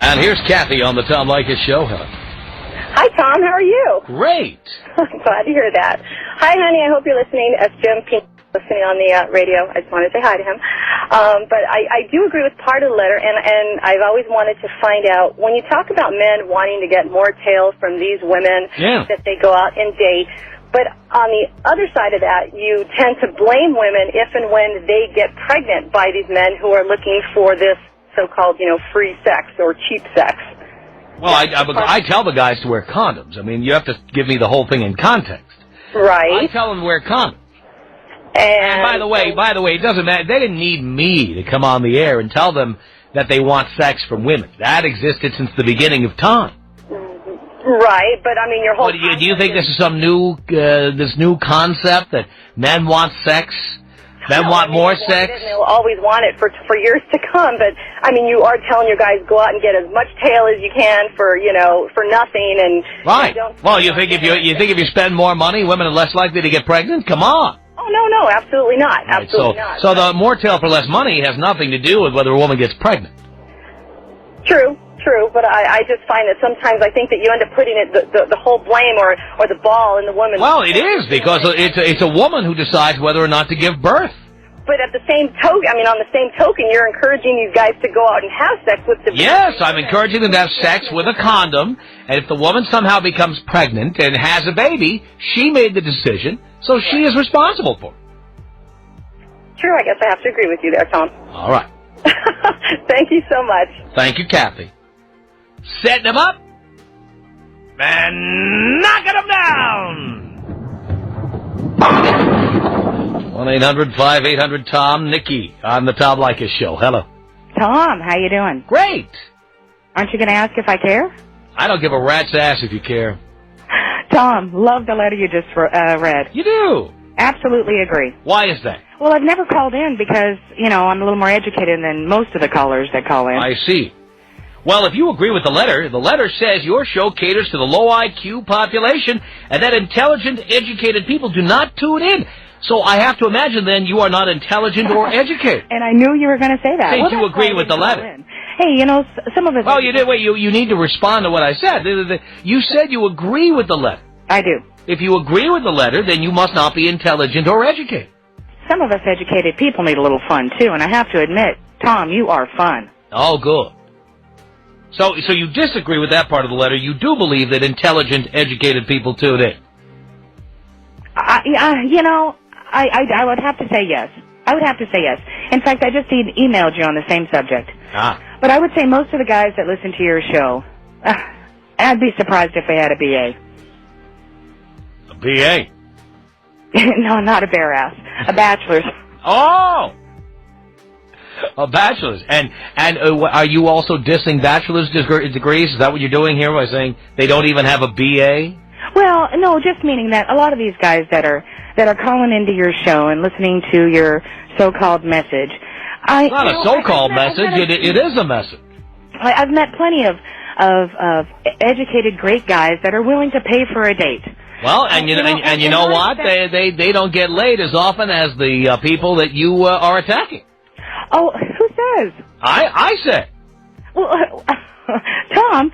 And here's Kathy on the Tom Leykis Show. Hello. Hi, Tom. How are you? Great. I'm glad to hear that. Hi, honey. I hope you're listening. As Jim P. listening on the radio, I just wanted to say hi to him. But I do agree with part of the letter, and I've always wanted to find out, when you talk about men wanting to get more tail from these women that they go out and date, but on the other side of that, you tend to blame women if and when they get pregnant by these men who are looking for this so-called, free sex or cheap sex. Well, I tell the guys to wear condoms. I mean, you have to give me the whole thing in context. Right. I tell them to wear condoms. And by the way, it doesn't matter. They didn't need me to come on the air and tell them that they want sex from women. That existed since the beginning of time. Right, but I mean, your whole... Do you think this is some new, this new concept that men want sex? Men want more sex? They'll always want it for years to come, but I mean, you are telling your guys go out and get as much tail as you can for nothing, and right. Well, you think if you spend more money, women are less likely to get pregnant? Come on. Oh no, absolutely not. Absolutely not. So the more tail for less money has nothing to do with whether a woman gets pregnant. True, but I just find that sometimes I think that you end up putting the whole blame or the ball in the woman. Well, it is, because it's a woman who decides whether or not to give birth. But at the same token, on the same token, you're encouraging these guys to go out and have sex with the... Yes, I'm encouraging them to have sex with a condom, and if the woman somehow becomes pregnant and has a baby, she made the decision, so she is responsible for it. True, I guess I have to agree with you there, Tom. All right. Thank you so much. Thank you, Kathy. Setting them up and knocking them down. 1-800-5800-TOM. Nikki on the Tom Leykis Show. Hello. Tom, how you doing? Great. Aren't you going to ask if I care? I don't give a rat's ass if you care. Tom, love the letter you just read. You do? Absolutely agree. Why is that? Well, I've never called in because, I'm a little more educated than most of the callers that call in. I see. Well, if you agree with the letter says your show caters to the low IQ population and that intelligent, educated people do not tune in. So I have to imagine, then, you are not intelligent or educated. And I knew you were going to say that. Since you agree with the letter. Hey, some of us... Well, you did. Wait, you need to respond to what I said. You said you agree with the letter. I do. If you agree with the letter, then you must not be intelligent or educated. Some of us educated people need a little fun, too, and I have to admit, Tom, you are fun. Oh, good. So you disagree with that part of the letter. You do believe that intelligent, educated people tune in. I would have to say yes. I would have to say yes. In fact, I just emailed you on the same subject. But I would say most of the guys that listen to your show, I'd be surprised if they had a BA. A BA? No, not a bare ass. A bachelor's. Oh! A bachelor's. And are you also dissing bachelor's degrees? Is that what you're doing here by saying they don't even have a BA? Well, no, just meaning that a lot of these guys that are calling into your show and listening to your so-called message... It's not a so-called message. It is a message. I've met plenty of educated, great guys that are willing to pay for a date. Well, and you know what? They don't get laid as often as the people that you are attacking. Oh, who says? I say. Well, Tom...